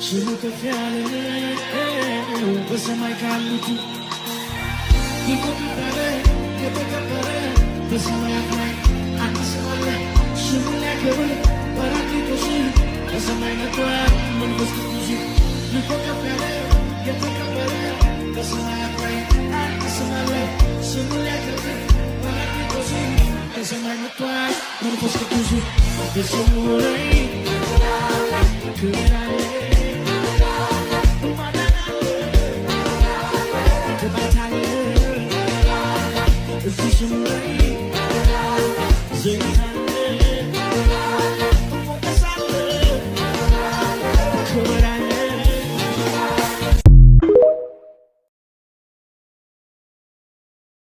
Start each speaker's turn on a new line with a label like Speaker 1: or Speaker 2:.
Speaker 1: ስሙ ከፍ ያለ በሰማይ ካሉት የተከበረ የተከበረ በሰማያት ላይ አንድ ስም አለ ስሙን ሊያከብር ጰራቅሊጦስ በሰማይ መጥቷል መንፈስ ቅዱስ ልኮ ከፍ ያለ የተከበረ በሰማያት ላይ አንድ ስም አለ ስሙን ሊያከብር ጰራቅሊጦስ በሰማይ መጥቷል መንፈስ ቅዱስ በስሙ ላይ ክብር አለ